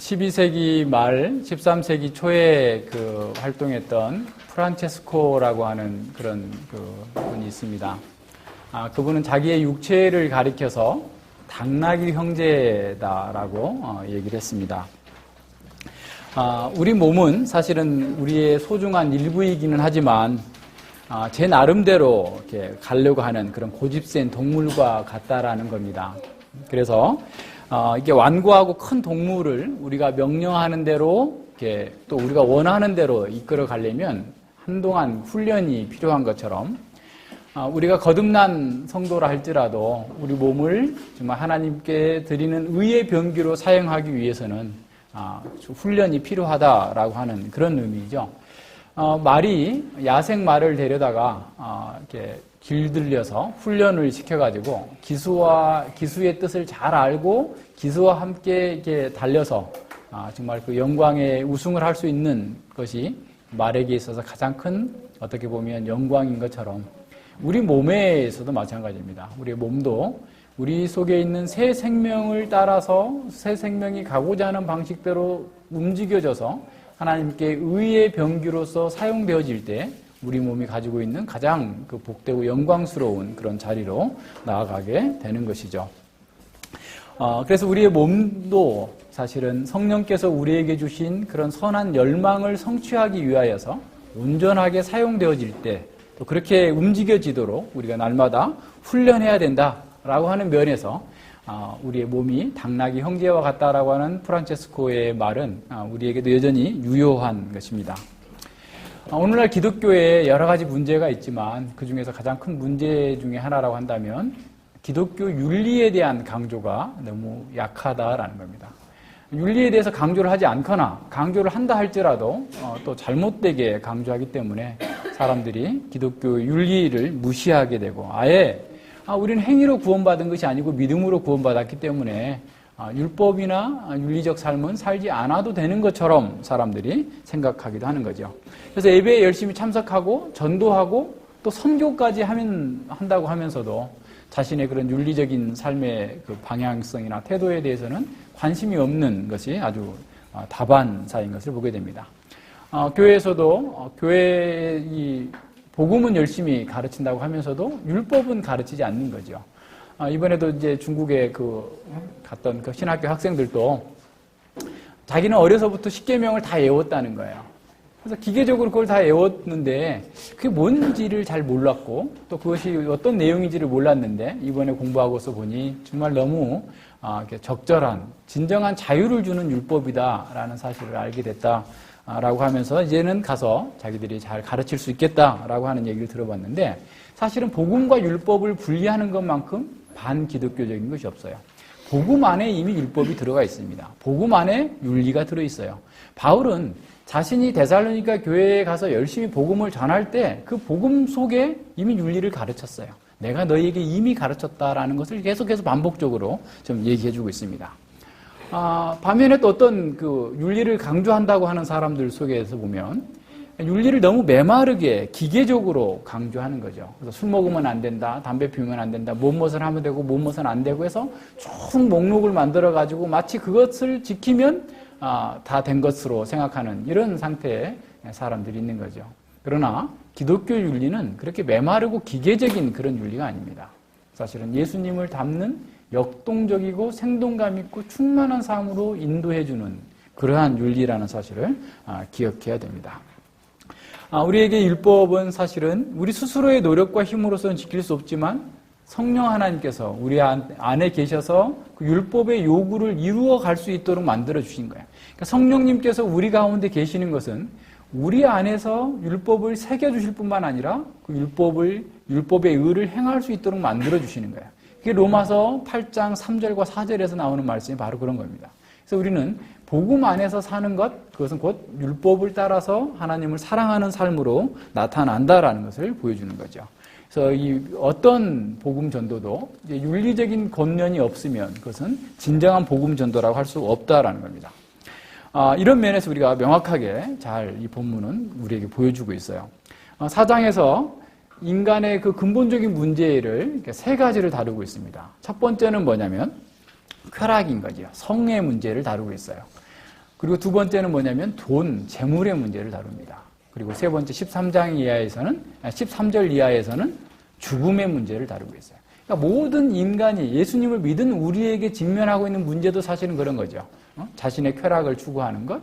12세기 말 13세기 초에 활동했던 프란체스코라고 하는 그런 분이 있습니다. 그분은 자기의 육체를 가리켜서 당나귀 형제다라고 얘기를 했습니다. 우리 몸은 사실은 우리의 소중한 일부이기는 하지만 제 나름대로 이렇게 가려고 하는 그런 고집센 동물과 같다라는 겁니다. 그래서 이게 완고하고 큰 동물을 우리가 명령하는 대로 이렇게 또 우리가 원하는 대로 이끌어 가려면 한동안 훈련이 필요한 것처럼 우리가 거듭난 성도라 할지라도 우리 몸을 정말 하나님께 드리는 의의 병기로 사용하기 위해서는 훈련이 필요하다라고 하는 그런 의미죠. 말이 야생 말을 데려다가 이렇게 길들여서 훈련을 시켜가지고 기수의 뜻을 잘 알고 기수와 함께 이렇게 달려서 정말 그 영광의 우승을 할 수 있는 것이 말에게 있어서 가장 큰 어떻게 보면 영광인 것처럼 우리 몸에서도 마찬가지입니다. 우리의 몸도 우리 속에 있는 새 생명을 따라서 새 생명이 가고자 하는 방식대로 움직여져서 하나님께 의의 병기로서 사용되어질 때 우리 몸이 가지고 있는 가장 복되고 영광스러운 그런 자리로 나아가게 되는 것이죠. 그래서 우리의 몸도 사실은 성령께서 우리에게 주신 그런 선한 열망을 성취하기 위하여서 온전하게 사용되어질 때 또 그렇게 움직여지도록 우리가 날마다 훈련해야 된다라고 하는 면에서 우리의 몸이 당나귀 형제와 같다라고 하는 프란체스코의 말은 우리에게도 여전히 유효한 것입니다. 오늘날 기독교에 여러 가지 문제가 있지만 그 중에서 가장 큰 문제 중에 하나라고 한다면 기독교 윤리에 대한 강조가 너무 약하다라는 겁니다. 윤리에 대해서 강조를 하지 않거나 강조를 한다 할지라도 또 잘못되게 강조하기 때문에 사람들이 기독교 윤리를 무시하게 되고 아예 우리는 행위로 구원받은 것이 아니고 믿음으로 구원받았기 때문에 율법이나 윤리적 삶은 살지 않아도 되는 것처럼 사람들이 생각하기도 하는 거죠. 그래서 예배에 열심히 참석하고 전도하고 또 선교까지 한다고 하면서도 자신의 그런 윤리적인 삶의 그 방향성이나 태도에 대해서는 관심이 없는 것이 아주 다반사인 것을 보게 됩니다. 교회에서도 교회의 이 복음은 열심히 가르친다고 하면서도 율법은 가르치지 않는 거죠. 이번에도 이제 중국에 갔던 그 신학교 학생들도 자기는 어려서부터 십계명을 다 외웠다는 거예요. 그래서 기계적으로 그걸 다 외웠는데 그게 뭔지를 잘 몰랐고 또 그것이 어떤 내용인지를 몰랐는데 이번에 공부하고서 보니 정말 너무 적절한 진정한 자유를 주는 율법이다라는 사실을 알게 됐다라고 하면서 이제는 가서 자기들이 잘 가르칠 수 있겠다라고 하는 얘기를 들어봤는데 사실은 복음과 율법을 분리하는 것만큼 반기독교적인 것이 없어요. 복음 안에 이미 율법이 들어가 있습니다. 복음 안에 윤리가 들어있어요. 바울은 자신이 데살로니가 교회에 가서 열심히 복음을 전할 때 그 복음 속에 이미 윤리를 가르쳤어요. 내가 너희에게 이미 가르쳤다라는 것을 계속해서 반복적으로 좀 얘기해주고 있습니다. 반면에 또 어떤 그 윤리를 강조한다고 하는 사람들 속에서 보면 윤리를 너무 메마르게 기계적으로 강조하는 거죠. 그래서 술 먹으면 안 된다, 담배 피우면 안 된다, 무엇을 하면 되고 무엇은 안 되고 해서 쭉 목록을 만들어가지고 마치 그것을 지키면 다 된 것으로 생각하는 이런 상태의 사람들이 있는 거죠. 그러나 기독교 윤리는 그렇게 메마르고 기계적인 그런 윤리가 아닙니다. 사실은 예수님을 닮는 역동적이고 생동감 있고 충만한 삶으로 인도해주는 그러한 윤리라는 사실을 기억해야 됩니다. 우리에게 율법은 사실은 우리 스스로의 노력과 힘으로서는 지킬 수 없지만 성령 하나님께서 우리 안에 계셔서 그 율법의 요구를 이루어 갈 수 있도록 만들어 주신 거예요. 그러니까 성령님께서 우리 가운데 계시는 것은 우리 안에서 율법을 새겨 주실 뿐만 아니라 그 율법의 의를 행할 수 있도록 만들어 주시는 거예요. 그게 로마서 8장 3절과 4절에서 나오는 말씀이 바로 그런 겁니다. 그래서 우리는 복음 안에서 사는 것, 그것은 곧 율법을 따라서 하나님을 사랑하는 삶으로 나타난다라는 것을 보여주는 거죠. 그래서 이 어떤 복음 전도도 이제 윤리적인 권면이 없으면 그것은 진정한 복음 전도라고 할 수 없다라는 겁니다. 이런 면에서 우리가 명확하게 잘 이 본문은 우리에게 보여주고 있어요. 4장에서 인간의 그 근본적인 문제를 세 가지를 다루고 있습니다. 첫 번째는 뭐냐면 쾌락인 거죠. 성의 문제를 다루고 있어요. 그리고 두 번째는 뭐냐면 돈, 재물의 문제를 다룹니다. 그리고 세 번째 13절 이하에서는 죽음의 문제를 다루고 있어요. 그러니까 모든 인간이 예수님을 믿은 우리에게 직면하고 있는 문제도 사실은 그런 거죠. 자신의 쾌락을 추구하는 것,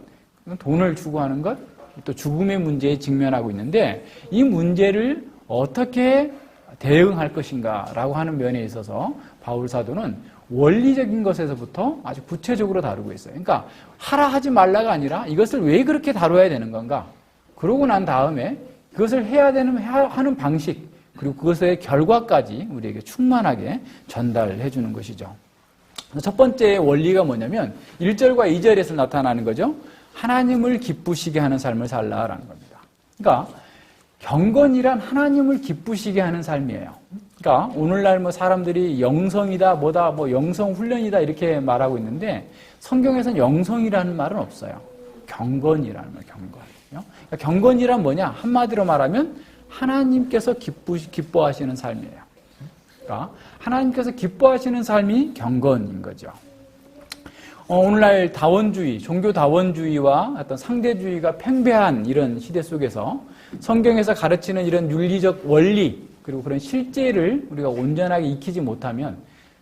돈을 추구하는 것, 또 죽음의 문제에 직면하고 있는데 이 문제를 어떻게 대응할 것인가라고 하는 면에 있어서 바울 사도는 원리적인 것에서부터 아주 구체적으로 다루고 있어요. 그러니까 하라 하지 말라가 아니라 이것을 왜 그렇게 다뤄야 되는 건가? 그러고 난 다음에 그것을 해야 되는 하는 방식 그리고 그것의 결과까지 우리에게 충만하게 전달해 주는 것이죠. 첫 번째 원리가 뭐냐면 1절과 2절에서 나타나는 거죠. 하나님을 기쁘시게 하는 삶을 살라라는 겁니다. 그러니까 경건이란 하나님을 기쁘시게 하는 삶이에요. 그러니까 오늘날 뭐 사람들이 영성이다 뭐다 뭐 영성 훈련이다 이렇게 말하고 있는데 성경에서는 영성이라는 말은 없어요. 경건이라는 말, 경건. 그러니까 경건이란 뭐냐? 한마디로 말하면 하나님께서 기뻐하시는 삶이에요. 그러니까 하나님께서 기뻐하시는 삶이 경건인 거죠. 오늘날 다원주의, 종교 다원주의와 어떤 상대주의가 팽배한 이런 시대 속에서 성경에서 가르치는 이런 윤리적 원리 그리고 그런 실제를 우리가 온전하게 익히지 못하면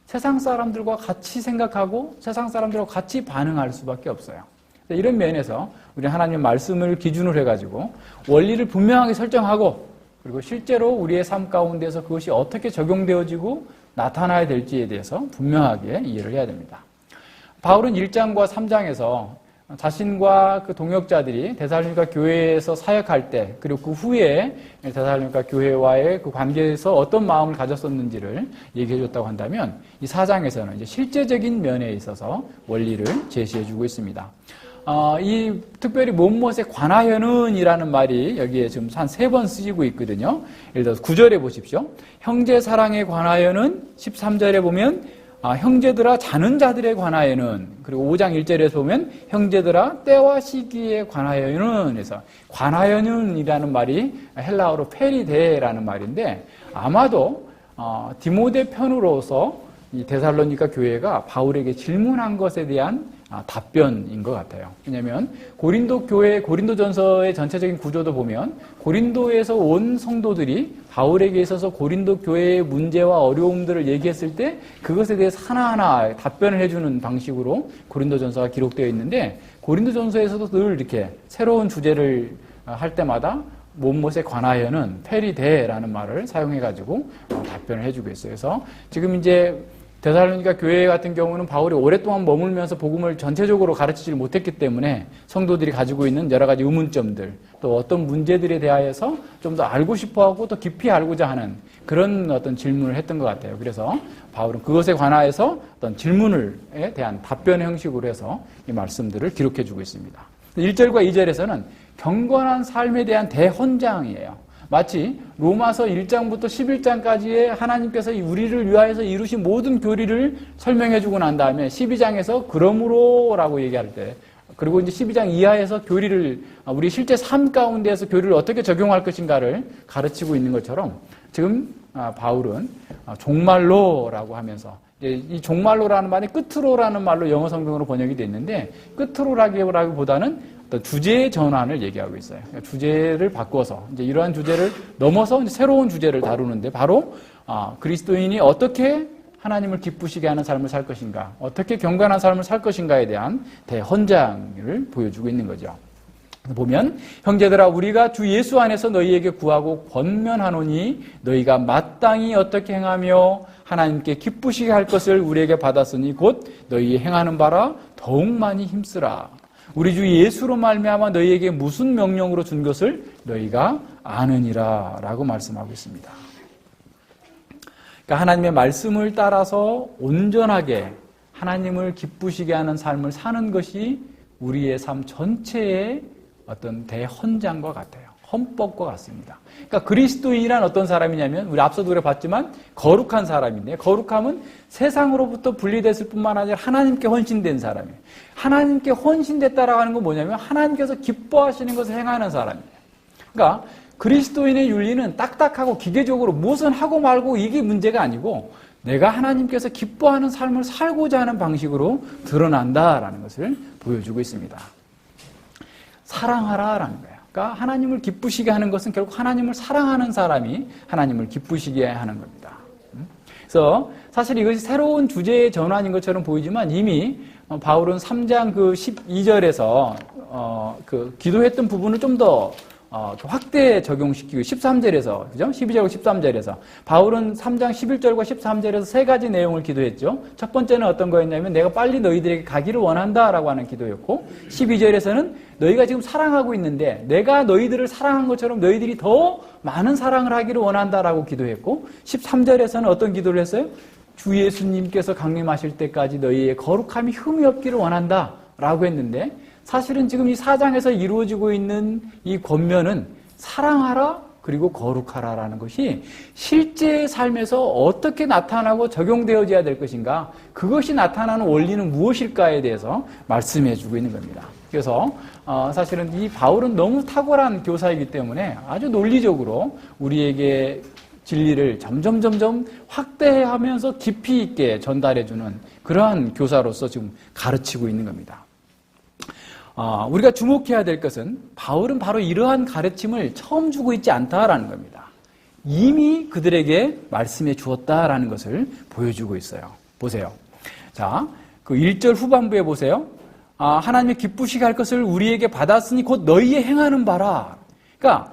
세상 사람들과 같이 생각하고 세상 사람들과 같이 반응할 수밖에 없어요. 이런 면에서 우리 하나님 말씀을 기준으로 해가지고 원리를 분명하게 설정하고 그리고 실제로 우리의 삶 가운데서 그것이 어떻게 적용되어지고 나타나야 될지에 대해서 분명하게 이해를 해야 됩니다. 바울은 1장과 3장에서 자신과 그 동역자들이 데살로니가 교회에서 사역할 때 그리고 그 후에 데살로니가 교회와의 그 관계에서 어떤 마음을 가졌었는지를 얘기해 줬다고 한다면 이 4장에서는 이제 실제적인 면에 있어서 원리를 제시해 주고 있습니다. 이 특별히 못못에 관하여는 이라는 말이 여기에 지금 한 3번 쓰이고 있거든요. 예를 들어서 9절에 보십시오. 형제 사랑에 관하여는 13절에 보면 형제들아 자는 자들에 관하여는 그리고 5장 1절에서 보면 형제들아 때와 시기에 관하여는 그래서 관하여는 이라는 말이 헬라어로 페리데라는 말인데 아마도 디모데 편으로서 이 데살로니가 교회가 바울에게 질문한 것에 대한 답변인 것 같아요. 왜냐하면 고린도 교회, 고린도전서의 전체적인 구조도 보면 고린도에서 온 성도들이 바울에게 있어서 고린도 교회의 문제와 어려움들을 얘기했을 때 그것에 대해서 하나하나 답변을 해주는 방식으로 고린도전서가 기록되어 있는데 고린도전서에서도 늘 이렇게 새로운 주제를 할 때마다 못못에 관하여는 페리데라는 말을 사용해가지고 답변을 해주고 있어요. 그래서 지금 이제 데살로니가 교회 같은 경우는 바울이 오랫동안 머물면서 복음을 전체적으로 가르치지 못했기 때문에 성도들이 가지고 있는 여러 가지 의문점들 또 어떤 문제들에 대하여서 좀 더 알고 싶어하고 더 깊이 알고자 하는 그런 어떤 질문을 했던 것 같아요. 그래서 바울은 그것에 관하여서 어떤 질문에 대한 답변의 형식으로 해서 이 말씀들을 기록해주고 있습니다. 1절과 2절에서는 경건한 삶에 대한 대헌장이에요. 마치 로마서 1장부터 11장까지의 하나님께서 우리를 위하여서 이루신 모든 교리를 설명해주고 난 다음에 12장에서 그러므로라고 얘기할 때 그리고 이제 12장 이하에서 교리를 우리 실제 삶 가운데에서 교리를 어떻게 적용할 것인가를 가르치고 있는 것처럼 지금 바울은 종말로라고 하면서 이 종말로라는 말이 끝으로라는 말로 영어 성경으로 번역이 되어 있는데 끝으로라기보다는 어떤 주제의 전환을 얘기하고 있어요. 그러니까 주제를 바꿔서 이제 이러한 주제를 넘어서 이제 새로운 주제를 다루는데 바로 그리스도인이 어떻게 하나님을 기쁘시게 하는 삶을 살 것인가, 어떻게 경건한 삶을 살 것인가에 대한 대헌장을 보여주고 있는 거죠. 보면 형제들아 우리가 주 예수 안에서 너희에게 구하고 권면하노니 너희가 마땅히 어떻게 행하며 하나님께 기쁘시게 할 것을 우리에게 받았으니 곧 너희 행하는 바라 더욱 많이 힘쓰라. 우리 주 예수로 말미암아 너희에게 무슨 명령으로 준 것을 너희가 아느니라 라고 말씀하고 있습니다. 그러니까 하나님의 말씀을 따라서 온전하게 하나님을 기쁘시게 하는 삶을 사는 것이 우리의 삶 전체의 어떤 대헌장과 같아요. 헌법과 같습니다. 그러니까 그리스도인이란 어떤 사람이냐면 우리 앞서도 그래 봤지만 거룩한 사람인데 거룩함은 세상으로부터 분리됐을 뿐만 아니라 하나님께 헌신된 사람이에요. 하나님께 헌신됐다라고 하는 건 뭐냐면 하나님께서 기뻐하시는 것을 행하는 사람이에요. 그러니까 그리스도인의 윤리는 딱딱하고 기계적으로 무엇은 하고 말고 이게 문제가 아니고 내가 하나님께서 기뻐하는 삶을 살고자 하는 방식으로 드러난다라는 것을 보여주고 있습니다. 사랑하라라는 거예요. 그러니까 하나님을 기쁘시게 하는 것은 결국 하나님을 사랑하는 사람이 하나님을 기쁘시게 하는 겁니다. 그래서 사실 이것이 새로운 주제의 전환인 것처럼 보이지만 이미 바울은 3장 그 12절에서 기도했던 부분을 좀 더 확대 적용시키고 13절에서, 그죠? 12절과 13절에서. 바울은 3장 11절과 13절에서 세 가지 내용을 기도했죠. 첫 번째는 어떤 거였냐면 내가 빨리 너희들에게 가기를 원한다라고 하는 기도였고, 12절에서는 너희가 지금 사랑하고 있는데 내가 너희들을 사랑한 것처럼 너희들이 더 많은 사랑을 하기를 원한다라고 기도했고, 13절에서는 어떤 기도를 했어요? 주 예수님께서 강림하실 때까지 너희의 거룩함이 흠이 없기를 원한다라고 했는데, 사실은 지금 이 4장에서 이루어지고 있는 이 권면은 사랑하라 그리고 거룩하라라는 것이 실제 삶에서 어떻게 나타나고 적용되어져야 될 것인가, 그것이 나타나는 원리는 무엇일까에 대해서 말씀해 주고 있는 겁니다. 그래서 사실은 이 바울은 너무 탁월한 교사이기 때문에 아주 논리적으로 우리에게 진리를 점점 확대하면서 깊이 있게 전달해주는 그러한 교사로서 지금 가르치고 있는 겁니다. 우리가 주목해야 될 것은 바울은 바로 이러한 가르침을 처음 주고 있지 않다라는 겁니다. 이미 그들에게 말씀해 주었다라는 것을 보여주고 있어요. 보세요. 자, 그 1절 후반부에 보세요. 하나님의 기쁘시게 할 것을 우리에게 받았으니 곧 너희의 행하는 바라. 그러니까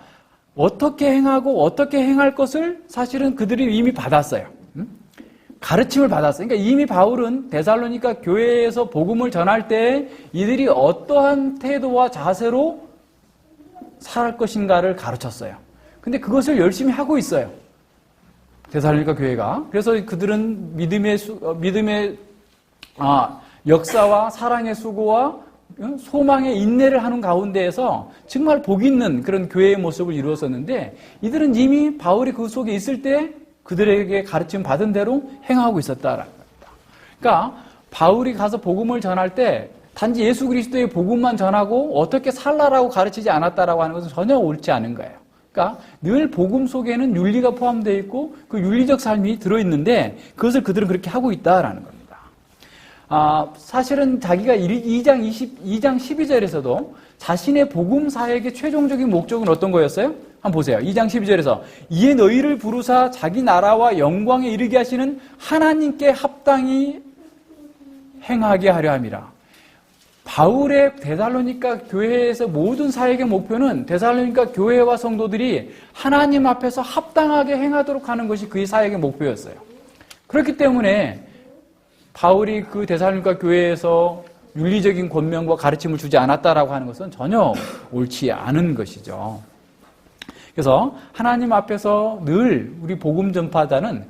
어떻게 행하고 어떻게 행할 것을 사실은 그들이 이미 받았어요. 가르침을 받았어요. 그러니까 이미 바울은 데살로니가 교회에서 복음을 전할 때 이들이 어떠한 태도와 자세로 살할 것인가를 가르쳤어요. 근데 그것을 열심히 하고 있어요. 데살로니가 교회가. 그래서 그들은 믿음의 역사와 사랑의 수고와 소망의 인내를 하는 가운데에서 정말 복 있는 그런 교회의 모습을 이루었었는데, 이들은 이미 바울이 그 속에 있을 때 그들에게 가르침 받은 대로 행하고 있었다라는 겁니다. 그러니까 바울이 가서 복음을 전할 때 단지 예수 그리스도의 복음만 전하고 어떻게 살라라고 가르치지 않았다라고 하는 것은 전혀 옳지 않은 거예요. 그러니까 늘 복음 속에는 윤리가 포함되어 있고 그 윤리적 삶이 들어있는데 그것을 그들은 그렇게 하고 있다라는 겁니다. 사실은 자기가 2장 12절에서도 자신의 복음 사역의 최종적인 목적은 어떤 거였어요? 한번 보세요. 2장 12절에서 이에 너희를 부르사 자기 나라와 영광에 이르게 하시는 하나님께 합당히 행하게 하려 함이라. 바울의 데살로니가 교회에서 모든 사역의 목표는 데살로니가 교회와 성도들이 하나님 앞에서 합당하게 행하도록 하는 것이 그의 사역의 목표였어요. 그렇기 때문에 바울이 그 데살로니가 교회에서 윤리적인 권면과 가르침을 주지 않았다라고 하는 것은 전혀 옳지 않은 것이죠. 그래서 하나님 앞에서 늘 우리 복음 전파자는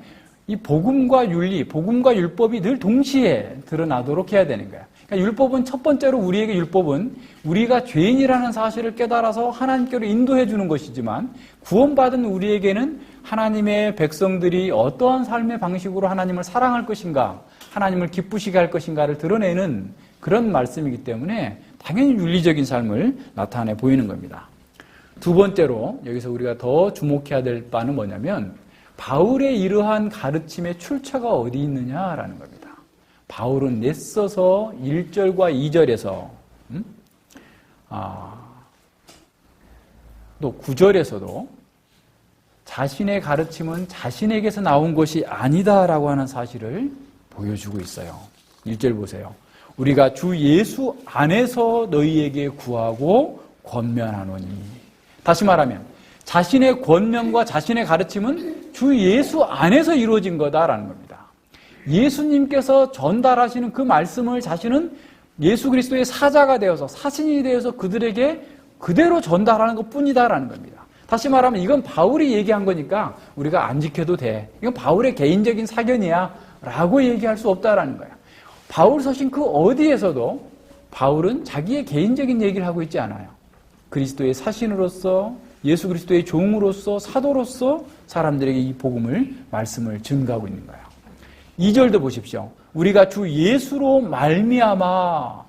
이 복음과 윤리, 복음과 율법이 늘 동시에 드러나도록 해야 되는 거예요. 그러니까 율법은 첫 번째로 우리에게 율법은 우리가 죄인이라는 사실을 깨달아서 하나님께로 인도해 주는 것이지만, 구원받은 우리에게는 하나님의 백성들이 어떠한 삶의 방식으로 하나님을 사랑할 것인가, 하나님을 기쁘시게 할 것인가를 드러내는 그런 말씀이기 때문에 당연히 윤리적인 삶을 나타내 보이는 겁니다. 두 번째로 여기서 우리가 더 주목해야 될 바는 뭐냐면 바울의 이러한 가르침의 출처가 어디 있느냐라는 겁니다. 바울은 애써서 1절과 2절에서 또 9절에서도 자신의 가르침은 자신에게서 나온 것이 아니다라고 하는 사실을 보여주고 있어요. 1절 보세요. 우리가 주 예수 안에서 너희에게 구하고 권면하노니. 다시 말하면 자신의 권면과 자신의 가르침은 주 예수 안에서 이루어진 거다라는 겁니다. 예수님께서 전달하시는 그 말씀을 자신은 예수 그리스도의 사자가 되어서 사신이 되어서 그들에게 그대로 전달하는 것뿐이다라는 겁니다. 다시 말하면 이건 바울이 얘기한 거니까 우리가 안 지켜도 돼. 이건 바울의 개인적인 사견이야 라고 얘기할 수 없다라는 거예요. 바울 서신 그 어디에서도 바울은 자기의 개인적인 얘기를 하고 있지 않아요. 그리스도의 사신으로서, 예수 그리스도의 종으로서, 사도로서 사람들에게 이 복음을, 말씀을 증거하고 있는 거예요. 2절도 보십시오. 우리가 주 예수로 말미암아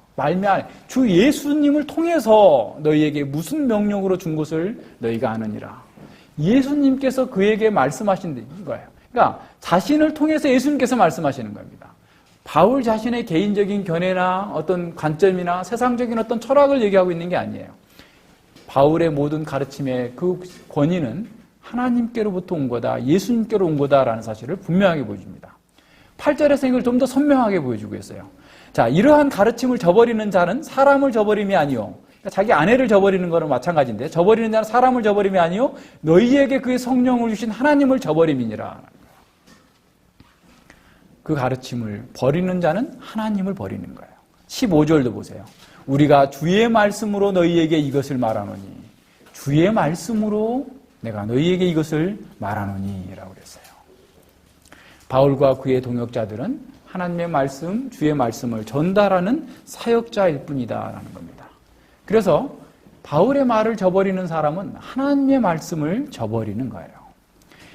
주 예수님을 통해서 너희에게 무슨 명령으로 준 것을 너희가 아느니라. 예수님께서 그에게 말씀하신 거예요. 그러니까 자신을 통해서 예수님께서 말씀하시는 겁니다. 바울 자신의 개인적인 견해나 어떤 관점이나 세상적인 어떤 철학을 얘기하고 있는 게 아니에요. 바울의 모든 가르침의 그 권위는 하나님께로부터 온 거다, 예수님께로 온 거다라는 사실을 분명하게 보여줍니다. 8절에서 이걸 좀 더 선명하게 보여주고 있어요. 자, 이러한 가르침을 저버리는 자는 사람을 저버림이 아니요. 그러니까 자기 아내를 저버리는 거는 마찬가지인데, 저버리는 자는 사람을 저버림이 아니요, 너희에게 그의 성령을 주신 하나님을 저버림이니라. 그 가르침을 버리는 자는 하나님을 버리는 거예요. 15절도 보세요. 우리가 주의 말씀으로 너희에게 이것을 말하노니, 주의 말씀으로 내가 너희에게 이것을 말하노니 라고 그랬어요. 바울과 그의 동역자들은 하나님의 말씀, 주의 말씀을 전달하는 사역자일 뿐이다 라는 겁니다. 그래서 바울의 말을 저버리는 사람은 하나님의 말씀을 저버리는 거예요.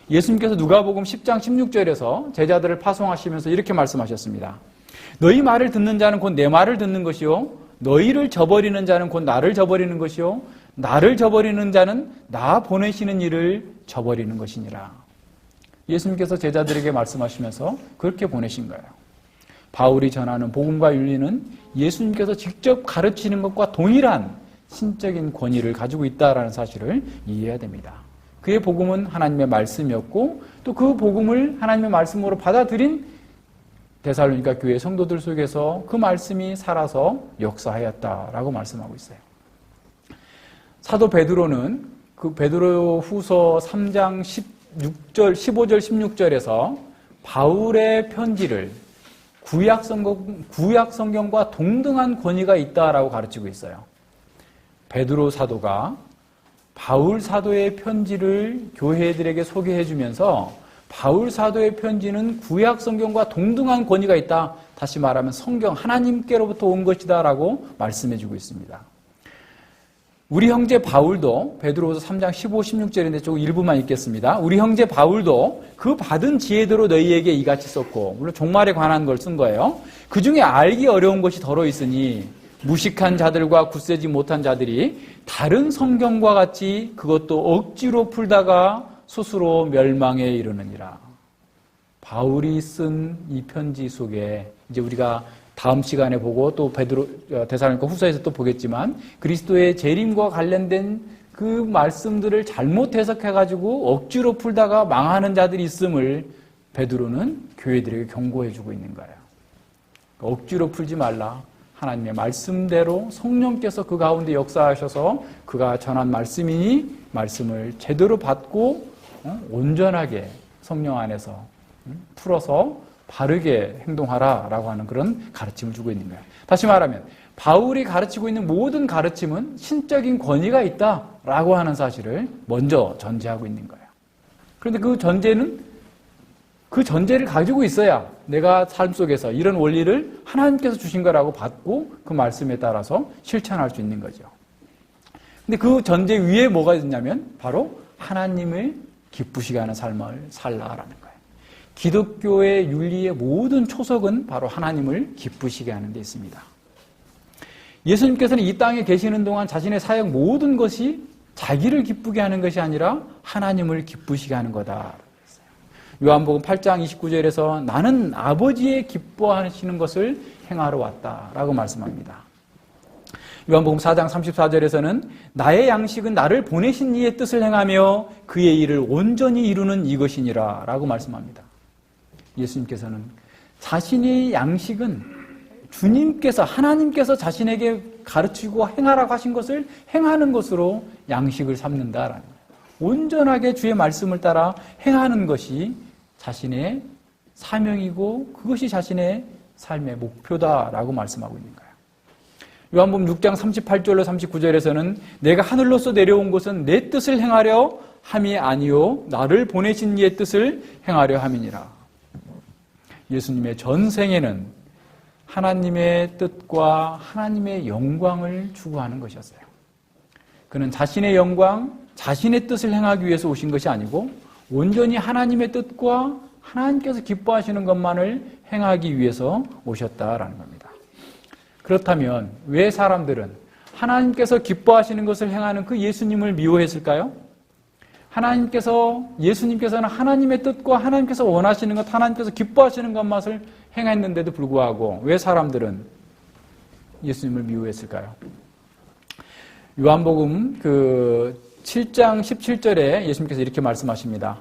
예수님께서 누가복음 10장 16절에서 제자들을 파송하시면서 이렇게 말씀하셨습니다. 너희 말을 듣는 자는 곧 내 말을 듣는 것이요, 너희를 저버리는 자는 곧 나를 저버리는 것이요, 나를 저버리는 자는 나 보내시는 이를 저버리는 것이니라. 예수님께서 제자들에게 말씀하시면서 그렇게 보내신 거예요. 바울이 전하는 복음과 윤리는 예수님께서 직접 가르치는 것과 동일한 신적인 권위를 가지고 있다는 사실을 이해해야 됩니다. 그의 복음은 하나님의 말씀이었고, 또 그 복음을 하나님의 말씀으로 받아들인 데살로니가 교회 성도들 속에서 그 말씀이 살아서 역사하였다라고 말씀하고 있어요. 사도 베드로는 그 베드로 후서 3장 15절 16절에서 바울의 편지를 구약 성경과 동등한 권위가 있다라고 가르치고 있어요. 베드로 사도가 바울 사도의 편지를 교회들에게 소개해 주면서 바울 사도의 편지는 구약 성경과 동등한 권위가 있다. 다시 말하면 성경 하나님께로부터 온 것이다 라고 말씀해 주고 있습니다. 우리 형제 바울도 베드로후서 3장 15, 16절인데 조금 일부만 읽겠습니다. 우리 형제 바울도 그 받은 지혜대로 너희에게 이같이 썼고, 물론 종말에 관한 걸 쓴 거예요. 그 중에 알기 어려운 것이 덜어 있으니 무식한 자들과 굳세지 못한 자들이 다른 성경과 같이 그것도 억지로 풀다가 스스로 멸망에 이르느니라. 바울이 쓴 이 편지 속에 이제 우리가 다음 시간에 보고 또 데살로니가 후서에서 또 보겠지만 그리스도의 재림과 관련된 그 말씀들을 잘못 해석해가지고 억지로 풀다가 망하는 자들이 있음을 베드로는 교회들에게 경고해주고 있는 거예요. 억지로 풀지 말라. 하나님의 말씀대로 성령께서 그 가운데 역사하셔서 그가 전한 말씀이니 말씀을 제대로 받고 온전하게 성령 안에서 풀어서 바르게 행동하라라고 하는 그런 가르침을 주고 있는 거예요. 다시 말하면 바울이 가르치고 있는 모든 가르침은 신적인 권위가 있다라고 하는 사실을 먼저 전제하고 있는 거예요. 그런데 그 전제를 가지고 있어야 내가 삶 속에서 이런 원리를 하나님께서 주신 거라고 받고 그 말씀에 따라서 실천할 수 있는 거죠. 근데 그 전제 위에 뭐가 있냐면 바로 하나님을 기쁘시게 하는 삶을 살라라는 거예요. 기독교의 윤리의 모든 초석은 바로 하나님을 기쁘시게 하는 데 있습니다. 예수님께서는 이 땅에 계시는 동안 자신의 사역 모든 것이 자기를 기쁘게 하는 것이 아니라 하나님을 기쁘시게 하는 거다. 요한복음 8장 29절에서 나는 아버지의 기뻐하시는 것을 행하러 왔다라고 말씀합니다. 요한복음 4장 34절에서는 나의 양식은 나를 보내신 이의 뜻을 행하며 그의 일을 온전히 이루는 이것이니라 라고 말씀합니다. 예수님께서는 자신의 양식은 주님께서 하나님께서 자신에게 가르치고 행하라고 하신 것을 행하는 것으로 양식을 삼는다라는 거예요. 온전하게 주의 말씀을 따라 행하는 것이 자신의 사명이고 그것이 자신의 삶의 목표다라고 말씀하고 있는 거예요. 요한복음 6장 38절로 39절에서는 내가 하늘로서 내려온 것은 내 뜻을 행하려 함이 아니요 나를 보내신 이의 뜻을 행하려 함이니라. 예수님의 전생에는 하나님의 뜻과 하나님의 영광을 추구하는 것이었어요. 그는 자신의 영광, 자신의 뜻을 행하기 위해서 오신 것이 아니고 온전히 하나님의 뜻과 하나님께서 기뻐하시는 것만을 행하기 위해서 오셨다라는 겁니다. 그렇다면 왜 사람들은 하나님께서 기뻐하시는 것을 행하는 그 예수님을 미워했을까요? 예수님께서는 하나님의 뜻과 하나님께서 원하시는 것, 하나님께서 기뻐하시는 것만을 행했는데도 불구하고 왜 사람들은 예수님을 미워했을까요? 요한복음 7장 17절에 예수님께서 이렇게 말씀하십니다.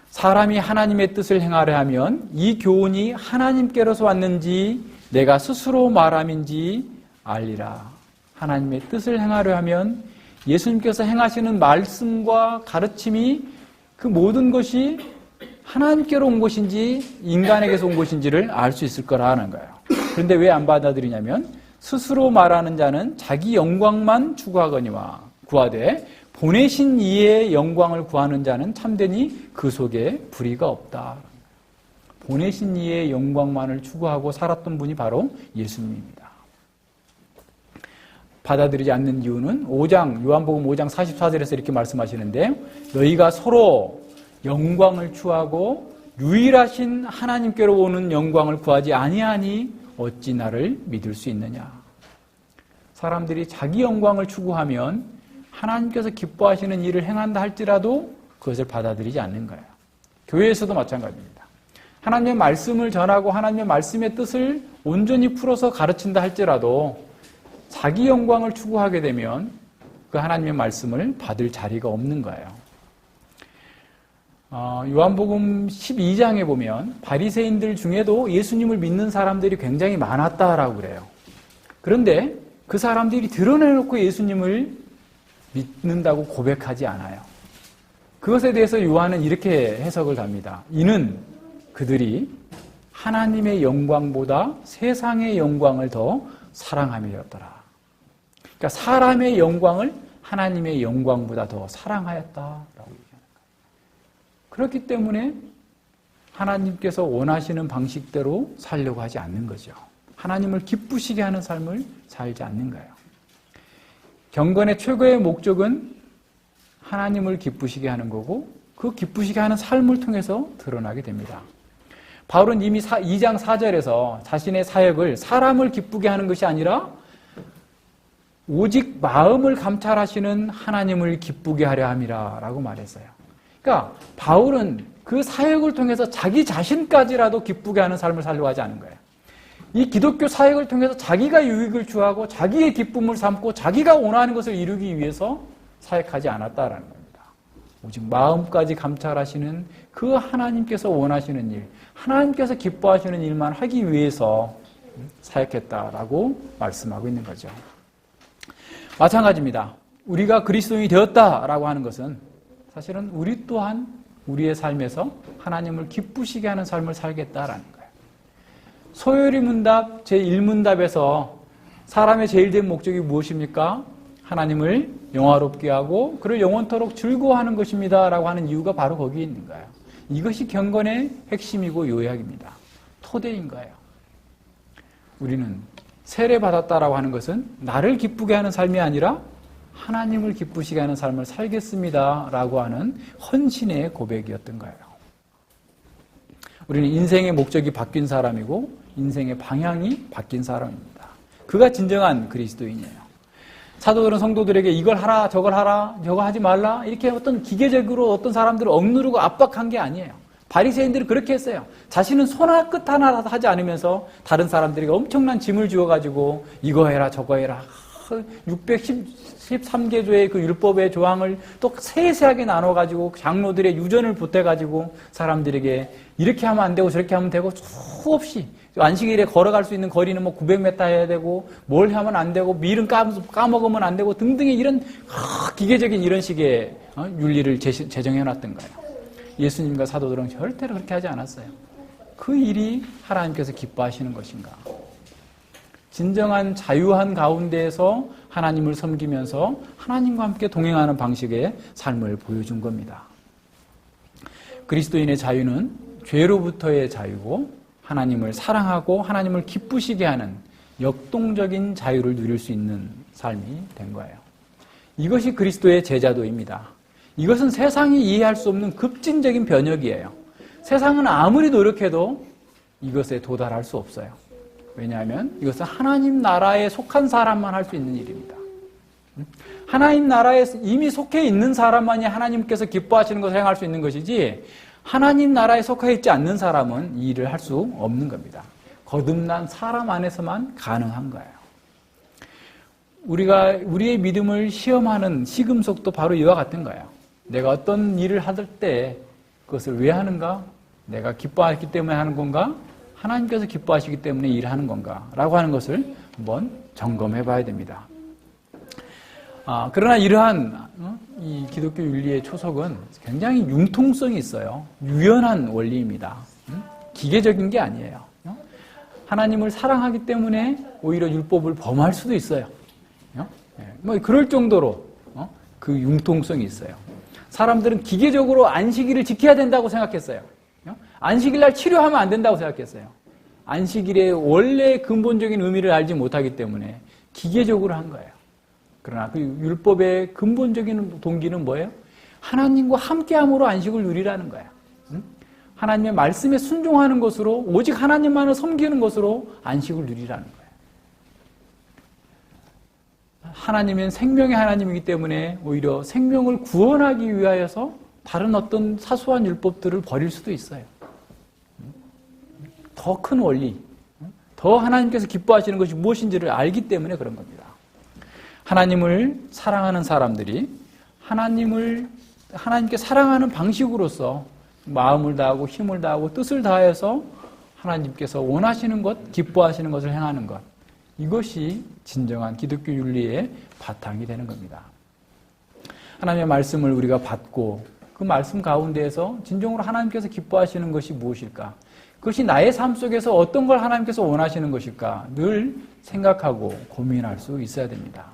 사람이 하나님의 뜻을 행하려 하면 이 교훈이 하나님께로서 왔는지 내가 스스로 말함인지 알리라. 하나님의 뜻을 행하려 하면 예수님께서 행하시는 말씀과 가르침이 그 모든 것이 하나님께로 온 것인지 인간에게서 온 것인지를 알 수 있을 거라는 거예요. 그런데 왜 안 받아들이냐면 스스로 말하는 자는 자기 영광만 추구하거니와 구하되 보내신 이의 영광을 구하는 자는 참되니 그 속에 불의가 없다. 보내신 이의 영광만을 추구하고 살았던 분이 바로 예수님입니다. 받아들이지 않는 이유는 요한복음 5장 44절에서 이렇게 말씀하시는데 너희가 서로 영광을 추구하고 유일하신 하나님께로 오는 영광을 구하지 아니하니 어찌 나를 믿을 수 있느냐. 사람들이 자기 영광을 추구하면 하나님께서 기뻐하시는 일을 행한다 할지라도 그것을 받아들이지 않는 거예요. 교회에서도 마찬가지입니다. 하나님의 말씀을 전하고 하나님의 말씀의 뜻을 온전히 풀어서 가르친다 할지라도 자기 영광을 추구하게 되면 그 하나님의 말씀을 받을 자리가 없는 거예요. 요한복음 12장에 보면 바리새인들 중에도 예수님을 믿는 사람들이 굉장히 많았다라고 그래요. 그런데 그 사람들이 드러내놓고 예수님을 믿는다고 고백하지 않아요. 그것에 대해서 요한은 이렇게 해석을 합니다. 이는 그들이 하나님의 영광보다 세상의 영광을 더 사랑함이었더라. 그러니까 사람의 영광을 하나님의 영광보다 더 사랑하였다라고 얘기하는 거예요. 그렇기 때문에 하나님께서 원하시는 방식대로 살려고 하지 않는 거죠. 하나님을 기쁘시게 하는 삶을 살지 않는 거예요. 경건의 최고의 목적은 하나님을 기쁘시게 하는 거고 그 기쁘시게 하는 삶을 통해서 드러나게 됩니다. 바울은 이미 2장 4절에서 자신의 사역을 사람을 기쁘게 하는 것이 아니라 오직 마음을 감찰하시는 하나님을 기쁘게 하려 함이라 라고 말했어요. 그러니까 바울은 그 사역을 통해서 자기 자신까지라도 기쁘게 하는 삶을 살려고 하지 않은 거예요. 이 기독교 사역을 통해서 자기가 유익을 추구하고 자기의 기쁨을 삼고 자기가 원하는 것을 이루기 위해서 사역하지 않았다라는 겁니다. 오직 마음까지 감찰하시는 그 하나님께서 원하시는 일, 하나님께서 기뻐하시는 일만 하기 위해서 사역했다라고 말씀하고 있는 거죠. 마찬가지입니다. 우리가 그리스도인이 되었다라고 하는 것은 사실은 우리 또한 우리의 삶에서 하나님을 기쁘시게 하는 삶을 살겠다라는 거예요. 소요리 문답 제1문답에서 사람의 제일 된 목적이 무엇입니까? 하나님을 영화롭게 하고 그를 영원토록 즐거워하는 것입니다 라고 하는 이유가 바로 거기에 있는 거예요. 이것이 경건의 핵심이고 요약입니다. 토대인 거예요. 우리는 세례받았다라고 하는 것은 나를 기쁘게 하는 삶이 아니라 하나님을 기쁘시게 하는 삶을 살겠습니다 라고 하는 헌신의 고백이었던 거예요. 우리는 인생의 목적이 바뀐 사람이고 인생의 방향이 바뀐 사람입니다. 그가 진정한 그리스도인이에요. 사도들은 성도들에게 이걸 하라, 저걸 하라, 저거 하지 말라 이렇게 어떤 기계적으로 어떤 사람들을 억누르고 압박한 게 아니에요. 바리새인들은 그렇게 했어요. 자신은 손 끝 하나 하지 않으면서 다른 사람들에게 엄청난 짐을 주어가지고 이거 해라, 저거 해라. 613개조의 그 율법의 조항을 또 세세하게 나눠가지고 장로들의 유전을 보태가지고 사람들에게 이렇게 하면 안 되고 저렇게 하면 되고 수없이 안식일에 걸어갈 수 있는 거리는 뭐 900m 해야 되고 뭘 하면 안 되고 밀은 까먹으면 안 되고 등등의 이런 기계적인 이런 식의 윤리를 제정해놨던 거예요. 예수님과 사도들은 절대로 그렇게 하지 않았어요. 그 일이 하나님께서 기뻐하시는 것인가? 진정한 자유한 가운데에서 하나님을 섬기면서 하나님과 함께 동행하는 방식의 삶을 보여준 겁니다. 그리스도인의 자유는 죄로부터의 자유고 하나님을 사랑하고 하나님을 기쁘시게 하는 역동적인 자유를 누릴 수 있는 삶이 된 거예요. 이것이 그리스도의 제자도입니다. 이것은 세상이 이해할 수 없는 급진적인 변혁이에요. 세상은 아무리 노력해도 이것에 도달할 수 없어요. 왜냐하면 이것은 하나님 나라에 속한 사람만 할 수 있는 일입니다. 하나님 나라에 이미 속해 있는 사람만이 하나님께서 기뻐하시는 것을 행할 수 있는 것이지 하나님 나라에 속해 있지 않는 사람은 이 일을 할 수 없는 겁니다. 거듭난 사람 안에서만 가능한 거예요. 우리의 믿음을 시험하는 시금석도 바로 이와 같은 거예요. 내가 어떤 일을 할 때 그것을 왜 하는가? 내가 기뻐하기 때문에 하는 건가? 하나님께서 기뻐하시기 때문에 일을 하는 건가? 라고 하는 것을 한번 점검해 봐야 됩니다. 그러나 이러한 이 기독교 윤리의 초석은 굉장히 융통성이 있어요. 유연한 원리입니다. 기계적인 게 아니에요. 하나님을 사랑하기 때문에 오히려 율법을 범할 수도 있어요. 뭐 그럴 정도로 그 융통성이 있어요. 사람들은 기계적으로 안식일을 지켜야 된다고 생각했어요. 안식일 날 치료하면 안 된다고 생각했어요. 안식일의 원래 근본적인 의미를 알지 못하기 때문에 기계적으로 한 거예요. 그러나 그 율법의 근본적인 동기는 뭐예요? 하나님과 함께함으로 안식을 누리라는 거예요. 하나님의 말씀에 순종하는 것으로, 오직 하나님만을 섬기는 것으로 안식을 누리라는 거예요. 하나님은 생명의 하나님이기 때문에 오히려 생명을 구원하기 위하여서 다른 어떤 사소한 율법들을 버릴 수도 있어요. 더 큰 원리, 더 하나님께서 기뻐하시는 것이 무엇인지를 알기 때문에 그런 겁니다. 하나님을 사랑하는 사람들이 하나님께 사랑하는 방식으로서 마음을 다하고 힘을 다하고 뜻을 다해서 하나님께서 원하시는 것, 기뻐하시는 것을 행하는 것, 이것이 진정한 기독교 윤리의 바탕이 되는 겁니다. 하나님의 말씀을 우리가 받고 그 말씀 가운데에서 진정으로 하나님께서 기뻐하시는 것이 무엇일까? 그것이 나의 삶 속에서 어떤 걸 하나님께서 원하시는 것일까? 늘 생각하고 고민할 수 있어야 됩니다.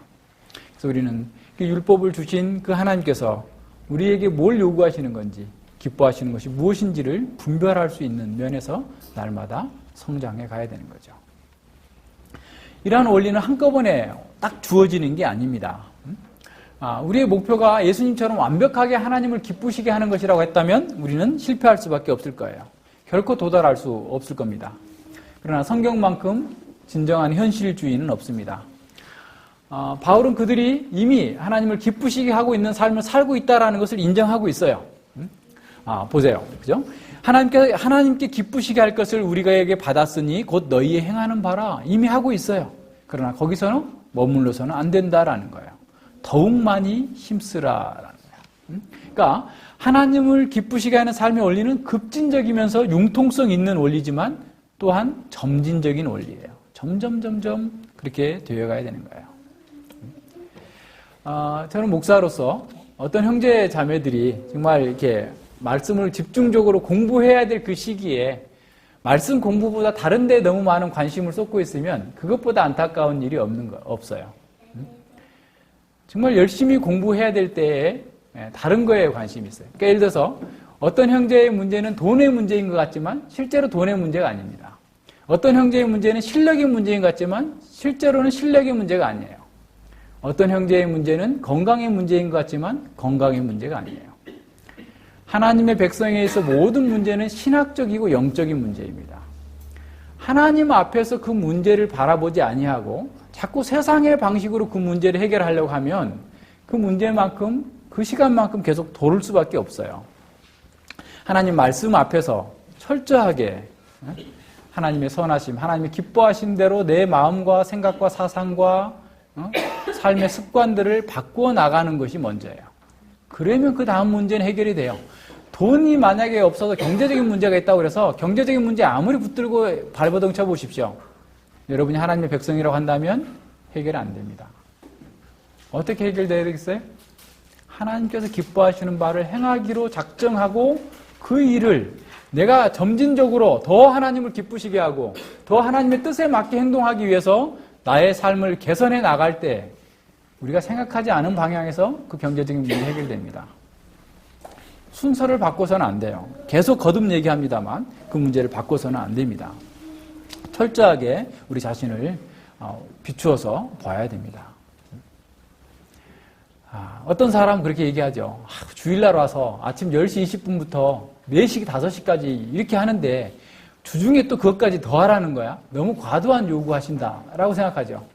그래서 우리는 그 율법을 주신 그 하나님께서 우리에게 뭘 요구하시는 건지, 기뻐하시는 것이 무엇인지를 분별할 수 있는 면에서 날마다 성장해 가야 되는 거죠. 이러한 원리는 한꺼번에 딱 주어지는 게 아닙니다. 우리의 목표가 예수님처럼 완벽하게 하나님을 기쁘시게 하는 것이라고 했다면 우리는 실패할 수밖에 없을 거예요. 결코 도달할 수 없을 겁니다. 그러나 성경만큼 진정한 현실주의는 없습니다. 바울은 그들이 이미 하나님을 기쁘시게 하고 있는 삶을 살고 있다는 것을 인정하고 있어요. 보세요. 그죠? 하나님께 기쁘시게 할 것을 우리에게 받았으니 곧 너희의 행하는 바라 이미 하고 있어요. 그러나 거기서는 머물러서는 안 된다라는 거예요. 더욱 많이 힘쓰라라는 거예요. 그러니까 하나님을 기쁘시게 하는 삶의 원리는 급진적이면서 융통성 있는 원리지만 또한 점진적인 원리예요. 점점 그렇게 되어가야 되는 거예요. 저는 목사로서 어떤 형제 자매들이 정말 이렇게 말씀을 집중적으로 공부해야 될 그 시기에 말씀 공부보다 다른 데 너무 많은 관심을 쏟고 있으면 그것보다 안타까운 일이 없어요. 정말 열심히 공부해야 될 때에 다른 거에 관심이 있어요. 그러니까 예를 들어서 어떤 형제의 문제는 돈의 문제인 것 같지만 실제로 돈의 문제가 아닙니다. 어떤 형제의 문제는 실력의 문제인 것 같지만 실제로는 실력의 문제가 아니에요. 어떤 형제의 문제는 건강의 문제인 것 같지만 건강의 문제가 아니에요. 하나님의 백성에 있어 모든 문제는 신학적이고 영적인 문제입니다. 하나님 앞에서 그 문제를 바라보지 아니하고 자꾸 세상의 방식으로 그 문제를 해결하려고 하면 그 문제만큼 그 시간만큼 계속 도를 수밖에 없어요. 하나님 말씀 앞에서 철저하게 하나님의 선하심, 하나님의 기뻐하신 대로 내 마음과 생각과 사상과 삶의 습관들을 바꾸어 나가는 것이 먼저예요. 그러면 그 다음 문제는 해결이 돼요. 돈이 만약에 없어서 경제적인 문제가 있다고 그래서 경제적인 문제 아무리 붙들고 발버둥 쳐보십시오. 여러분이 하나님의 백성이라고 한다면 해결 안 됩니다. 어떻게 해결돼야 되겠어요? 하나님께서 기뻐하시는 바를 행하기로 작정하고 그 일을 내가 점진적으로 더 하나님을 기쁘시게 하고 더 하나님의 뜻에 맞게 행동하기 위해서 나의 삶을 개선해 나갈 때 우리가 생각하지 않은 방향에서 그 경제적인 문제 해결됩니다. 순서를 바꿔서는 안 돼요. 계속 거듭 얘기합니다만 그 문제를 바꿔서는 안 됩니다. 철저하게 우리 자신을 비추어서 봐야 됩니다. 어떤 사람은 그렇게 얘기하죠. 주일날 와서 아침 10시 20분부터 4시, 5시까지 이렇게 하는데 주중에 또 그것까지 더 하라는 거야? 너무 과도한 요구하신다라고 생각하죠.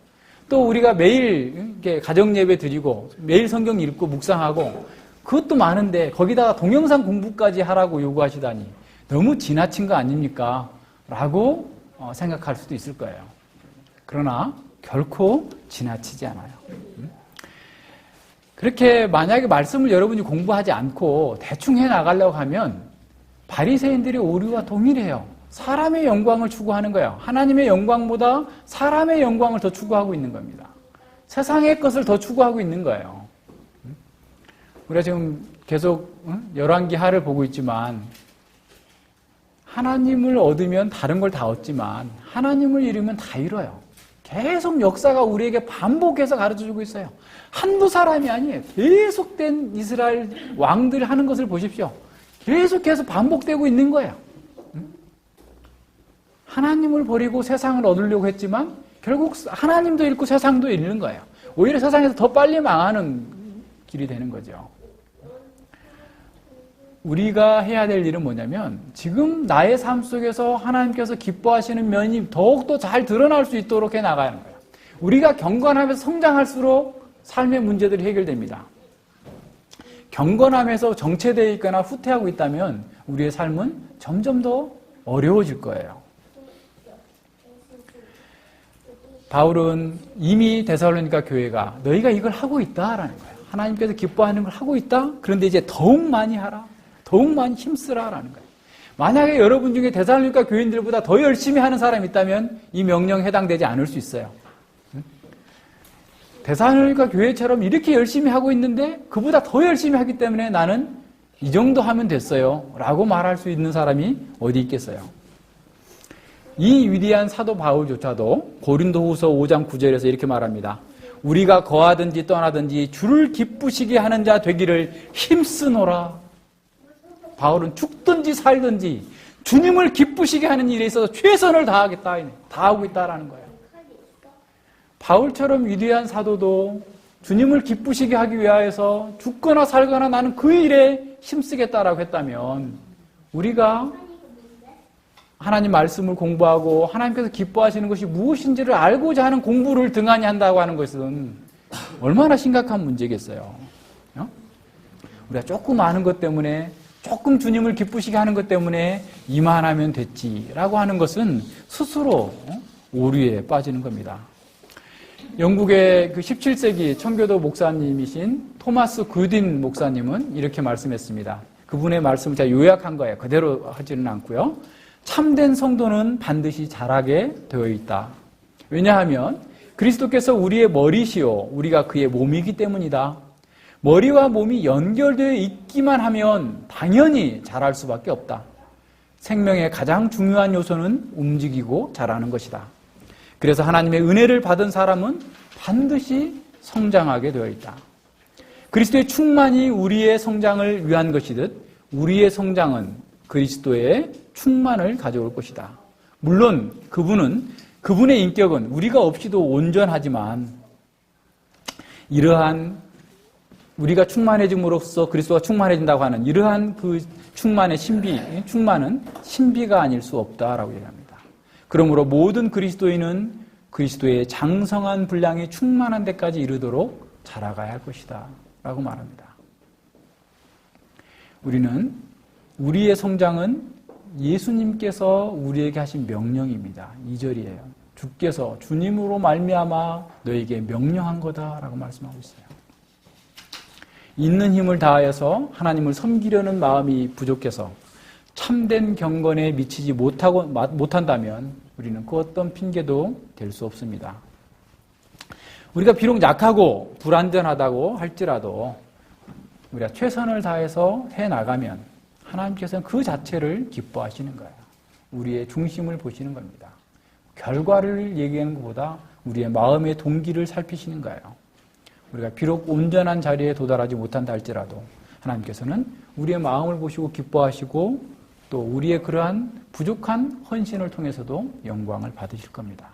또 우리가 매일 이렇게 가정 예배 드리고 매일 성경 읽고 묵상하고 그것도 많은데 거기다가 동영상 공부까지 하라고 요구하시다니 너무 지나친 거 아닙니까? 라고 생각할 수도 있을 거예요. 그러나 결코 지나치지 않아요. 그렇게 만약에 말씀을 여러분이 공부하지 않고 대충 해 나가려고 하면 바리새인들의 오류와 동일해요. 사람의 영광을 추구하는 거예요. 하나님의 영광보다 사람의 영광을 더 추구하고 있는 겁니다. 세상의 것을 더 추구하고 있는 거예요. 우리가 지금 계속 열왕기 하를 보고 있지만 하나님을 얻으면 다른 걸 다 얻지만 하나님을 잃으면 다 잃어요. 계속 역사가 우리에게 반복해서 가르쳐주고 있어요. 한두 사람이 아니에요. 계속된 이스라엘 왕들이 하는 것을 보십시오. 계속해서 반복되고 있는 거예요. 하나님을 버리고 세상을 얻으려고 했지만 결국 하나님도 잃고 세상도 잃는 거예요. 오히려 세상에서 더 빨리 망하는 길이 되는 거죠. 우리가 해야 될 일은 뭐냐면 지금 나의 삶 속에서 하나님께서 기뻐하시는 면이 더욱더 잘 드러날 수 있도록 해 나가는 거예요. 우리가 경건하면서 성장할수록 삶의 문제들이 해결됩니다. 경건하면서 정체되어 있거나 후퇴하고 있다면 우리의 삶은 점점 더 어려워질 거예요. 바울은 이미 데살로니가 교회가 너희가 이걸 하고 있다라는 거예요. 하나님께서 기뻐하는 걸 하고 있다? 그런데 이제 더욱 많이 하라. 더욱 많이 힘쓰라라는 거예요. 만약에 여러분 중에 데살로니가 교인들보다 더 열심히 하는 사람이 있다면 이 명령에 해당되지 않을 수 있어요. 데살로니가 교회처럼 이렇게 열심히 하고 있는데 그보다 더 열심히 하기 때문에 나는 이 정도 하면 됐어요 라고 말할 수 있는 사람이 어디 있겠어요. 이 위대한 사도 바울조차도 고린도후서 5장 9절에서 이렇게 말합니다. 우리가 거하든지 떠나든지 주를 기쁘시게 하는 자 되기를 힘쓰노라. 바울은 죽든지 살든지 주님을 기쁘시게 하는 일에 있어서 최선을 다하고 있다라는 거예요. 바울처럼 위대한 사도도 주님을 기쁘시게 하기 위하여서 죽거나 살거나 나는 그 일에 힘쓰겠다라고 했다면 우리가 하나님 말씀을 공부하고 하나님께서 기뻐하시는 것이 무엇인지를 알고자 하는 공부를 등한히 한다고 하는 것은 얼마나 심각한 문제겠어요. 우리가 조금 아는 것 때문에 조금 주님을 기쁘시게 하는 것 때문에 이만하면 됐지라고 하는 것은 스스로 오류에 빠지는 겁니다. 영국의 그 17세기 청교도 목사님이신 토마스 굿딘 목사님은 이렇게 말씀했습니다. 그분의 말씀을 제가 요약한 거예요. 그대로 하지는 않고요. 참된 성도는 반드시 자라게 되어 있다. 왜냐하면 그리스도께서 우리의 머리시요 우리가 그의 몸이기 때문이다. 머리와 몸이 연결되어 있기만 하면 당연히 자랄 수밖에 없다. 생명의 가장 중요한 요소는 움직이고 자라는 것이다. 그래서 하나님의 은혜를 받은 사람은 반드시 성장하게 되어 있다. 그리스도의 충만이 우리의 성장을 위한 것이듯 우리의 성장은 그리스도의 충만을 가져올 것이다. 물론 그분의 인격은 우리가 없이도 온전하지만 이러한 우리가 충만해짐으로써 그리스도가 충만해진다고 하는 이러한 그 충만은 신비가 아닐 수 없다라고 얘기합니다. 그러므로 모든 그리스도인은 그리스도의 장성한 분량이 충만한 데까지 이르도록 자라가야 할 것이다 라고 말합니다. 우리의 성장은 예수님께서 우리에게 하신 명령입니다. 2절이에요. 주께서 주님으로 말미암아 너에게 명령한 거다라고 말씀하고 있어요. 있는 힘을 다하여서 하나님을 섬기려는 마음이 부족해서 참된 경건에 미치지 못한다면 우리는 그 어떤 핑계도 될 수 없습니다. 우리가 비록 약하고 불완전하다고 할지라도 우리가 최선을 다해서 해나가면 하나님께서는 그 자체를 기뻐하시는 거예요. 우리의 중심을 보시는 겁니다. 결과를 얘기하는 것보다 우리의 마음의 동기를 살피시는 거예요. 우리가 비록 온전한 자리에 도달하지 못한다 할지라도 하나님께서는 우리의 마음을 보시고 기뻐하시고 또 우리의 그러한 부족한 헌신을 통해서도 영광을 받으실 겁니다.